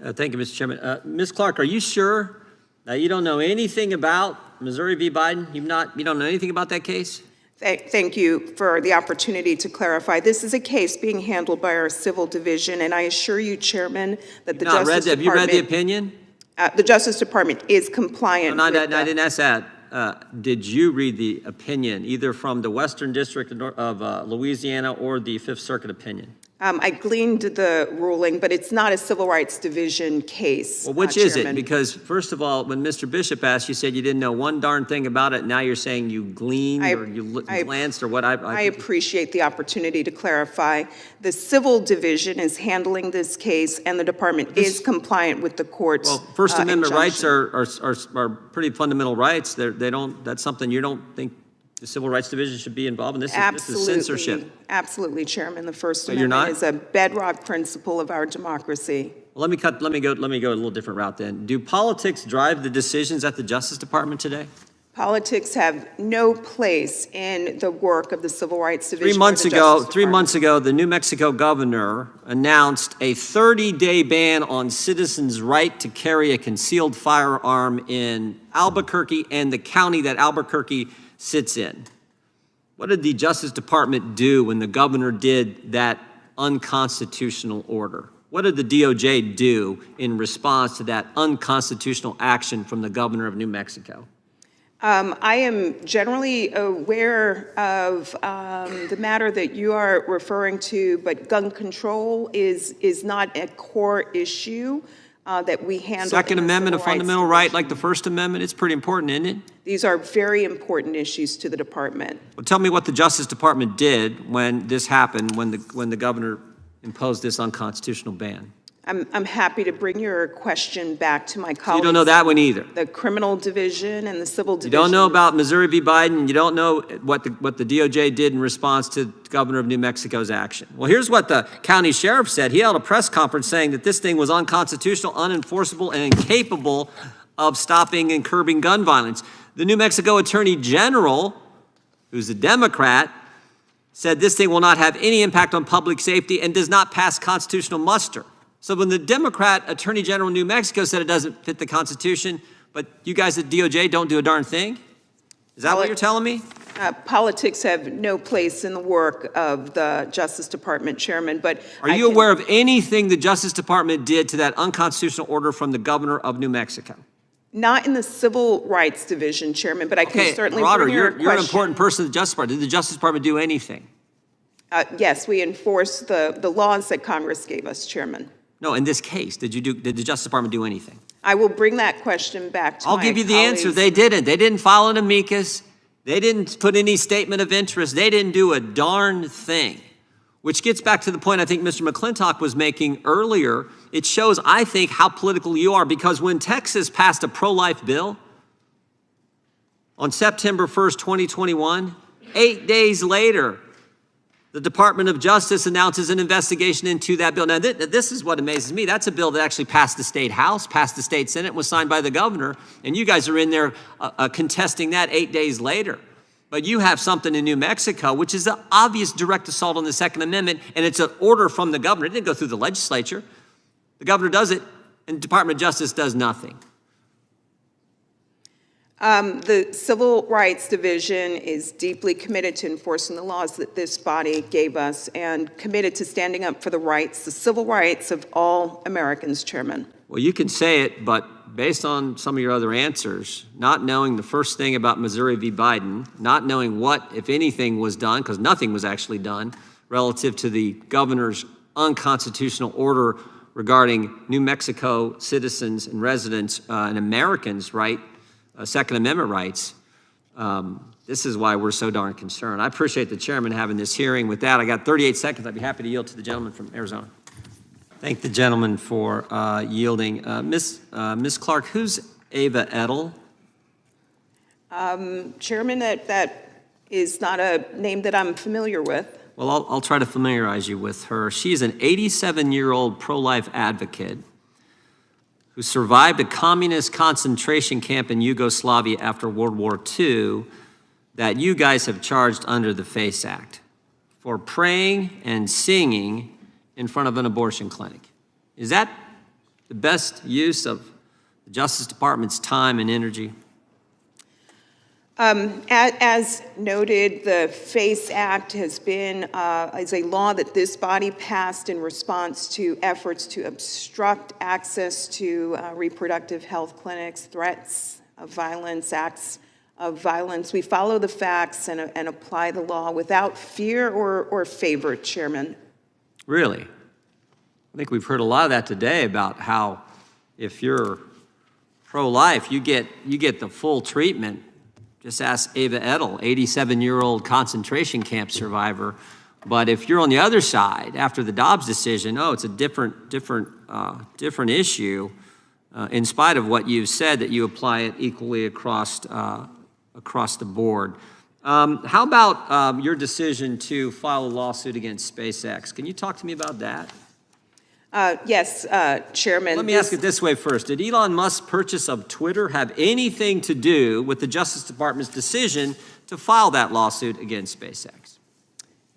Thank you, Mr. Chairman. Ms. Clark, are you sure that you don't know anything about Missouri v. Biden? You don't know anything about that case? Thank you for the opportunity to clarify. This is a case being handled by our civil division, and I assure you, Chairman, that the Justice Department... Have you read the opinion? The Justice Department is compliant No, I didn't ask that. Did you read the opinion, either from the Western District of Louisiana or the Fifth Circuit opinion? I gleaned the ruling, but it's not a Civil Rights Division case. Well, which is it? Because, first of all, when Mr. Bishop asked, you said you didn't know one darn thing about it. Now you're saying you gleaned or you glanced or what? I appreciate the opportunity to clarify. The Civil Division is handling this case, and the department is compliant with the court's Well, First Amendment rights injunction. are pretty fundamental rights. That's something you don't think the Civil Rights Division should be involved in. This is censorship. Absolutely, Chairman. The First Amendment is a bedrock principle of our democracy. Well, let me go a little different route then. Do politics drive the decisions at the Justice Department today? Politics have no place in the work of the Civil Rights Division. 3 months ago, the New Mexico governor announced a 30-day ban on citizens' right to carry a concealed firearm in Albuquerque and the county that Albuquerque sits in. What did the Justice Department do when the governor did that unconstitutional order? What did the DOJ do in response to that unconstitutional action from the governor of New Mexico? I am generally aware of the matter that you are referring to, but gun control is not a core issue that we handle. Second Amendment, a fundamental right like the First Amendment, it's pretty important, isn't it? These are very important issues to the department. Well, tell me what the Justice Department did when this happened, when the governor imposed this unconstitutional ban. I'm happy to bring your question back to my colleagues. So you don't know that one either. The criminal division and the civil division. You don't know about Missouri v. Biden. You don't know what the DOJ did in response to the governor of New Mexico's action. Well, here's what the county sheriff said. He held a press conference saying that this thing was unconstitutional, unenforceable, and incapable of stopping and curbing gun violence. The New Mexico Attorney General, who's a Democrat, said this thing will not have any impact on public safety and does not pass constitutional muster. So when the Democrat Attorney General of New Mexico said it doesn't fit the Constitution, but you guys at DOJ don't do a darn thing? Is that what you're telling me? Politics have no place in the work of the Justice Department, Chairman, but are you aware of anything the Justice Department did to that unconstitutional order from the governor of New Mexico? Not in the Civil Rights Division, Chairman, but I can certainly bring your question. You're an important person in the Justice Department. Did the Justice Department do anything? Yes, we enforce the laws that Congress gave us, Chairman. No, in this case, did the Justice Department do anything? I will bring that question back to my colleagues. I'll give you the answer. They didn't. They didn't file an amicus. They didn't put any statement of interest. They didn't do a darn thing, which gets back to the point I think Mr. McClintock was making earlier. It shows, I think, how political you are, because when Texas passed a pro-life bill on September 1st, 2021, 8 days later, the Department of Justice announces an investigation into that bill. Now, this is what amazes me. That's a bill that actually passed the state House, passed the state Senate, was signed by the governor, and you guys are in there contesting that 8 days later. But you have something in New Mexico, which is an obvious direct assault on the Second Amendment, and it's an order from the governor. It didn't go through the legislature. The governor does it, and the Department of Justice does nothing. The Civil Rights Division is deeply committed to enforcing the laws that this body gave us and committed to standing up for the rights, the civil rights of all Americans, Chairman. Well, you can say it, but based on some of your other answers, not knowing the first thing about Missouri v. Biden, not knowing what, if anything, was done, because nothing was actually done, relative to the governor's unconstitutional order regarding New Mexico citizens and residents and Americans' right, Second Amendment rights. This is why we're so darn concerned. I appreciate the chairman having this hearing. With that, I got 38 seconds. I'd be happy to yield to the gentleman from Arizona. Thank the gentleman for yielding. Ms. Clark, who's Ava Edel? Chairman, that is not a name that I'm familiar with. Well, I'll try to familiarize you with her. She's an 87-year-old pro-life advocate who survived a communist concentration camp in Yugoslavia after World War II that you guys have charged under the FACE Act for praying and singing in front of an abortion clinic. Is that the best use of the Justice Department's time and energy? As noted, the FACE Act is a law that this body passed in response to efforts to obstruct access to reproductive health clinics, threats of violence, acts of violence. We follow the facts and apply the law without fear or favor, Chairman. Really? I think we've heard a lot of that today about how if you're pro-life, you get the full treatment. Just ask Ava Edel, 87-year-old concentration camp survivor. But if you're on the other side after the Dobbs decision, it's a different issue. In spite of what you've said, that you apply it equally across the board. How about your decision to file a lawsuit against SpaceX? Can you talk to me about that? Yes, Chairman. Let me ask it this way first. Did Elon Musk's purchase of Twitter have anything to do with the Justice Department's decision to file that lawsuit against SpaceX?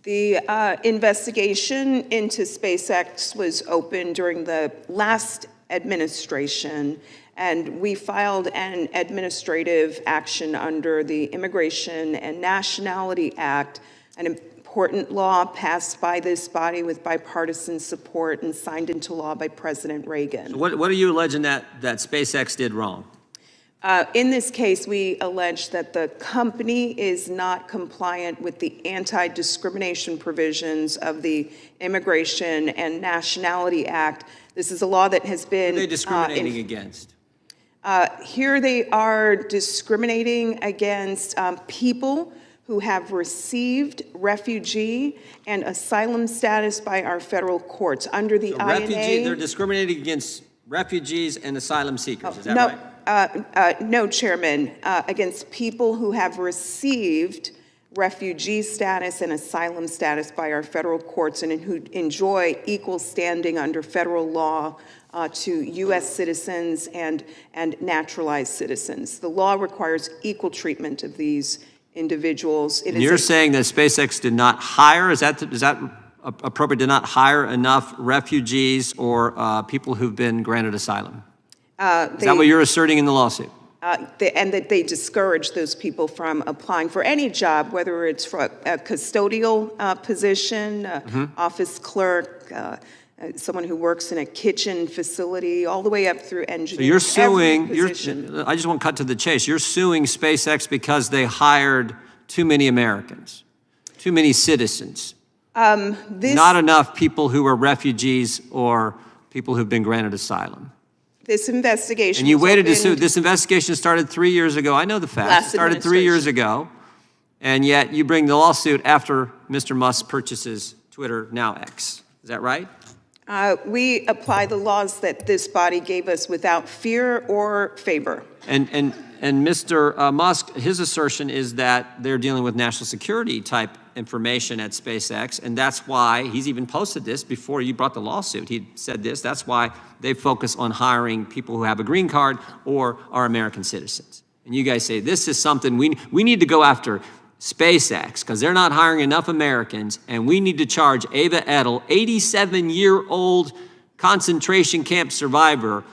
The investigation into SpaceX was open during the last administration, and we filed an administrative action under the Immigration and Nationality Act, an important law passed by this body with bipartisan support and signed into law by President Reagan. So what are you alleging that SpaceX did wrong? In this case, we allege that the company is not compliant with the anti-discrimination provisions of the Immigration and Nationality Act. This is a law that has been— Who are they discriminating against? Here they are discriminating against people who have received refugee and asylum status by our federal courts under the INA. They're discriminating against refugees and asylum seekers, is that right? No, Chairman, against people who have received refugee status and asylum status by our federal courts and who enjoy equal standing under federal law to U.S. citizens and naturalized citizens. The law requires equal treatment of these individuals. And you're saying that SpaceX did not hire, is that appropriate, did not hire enough refugees or people who've been granted asylum? Is that what you're asserting in the lawsuit? And that they discourage those people from applying for any job, whether it's for a custodial position, office clerk, someone who works in a kitchen facility, all the way up through engineering. So you're suing, I just want to cut to the chase. You're suing SpaceX because they hired too many Americans, too many citizens, not enough people who are refugees or people who've been granted asylum. This investigation— And you waited to sue. This investigation started 3 years ago. I know the facts. It started 3 years ago. And yet you bring the lawsuit after Mr. Musk purchases Twitter, now X. Is that right? We apply the laws that this body gave us without fear or favor. And Mr. Musk, his assertion is that they're dealing with national security type information at SpaceX, and that's why he's even posted this before you brought the lawsuit. He said this. That's why they focus on hiring people who have a green card or are American citizens. And you guys say this is something we need to go after SpaceX because they're not hiring enough Americans, and we need to charge Ava Edel, 87-year-old concentration camp survivor.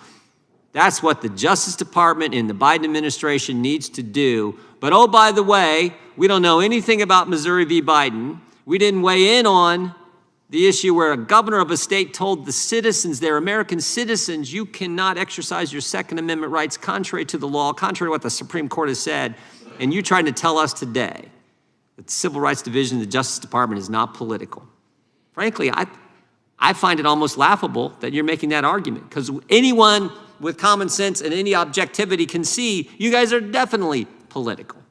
That's what the Justice Department in the Biden administration needs to do. But oh, by the way, we don't know anything about Missouri v. Biden. We didn't weigh in on the issue where a governor of a state told the citizens, they're American citizens, you cannot exercise your Second Amendment rights contrary to the law, contrary to what the Supreme Court has said. And you're trying to tell us today that the Civil Rights Division of the Justice Department is not political. Frankly, I find it almost laughable that you're making that argument because anyone with common sense and any objectivity can see you guys are definitely political.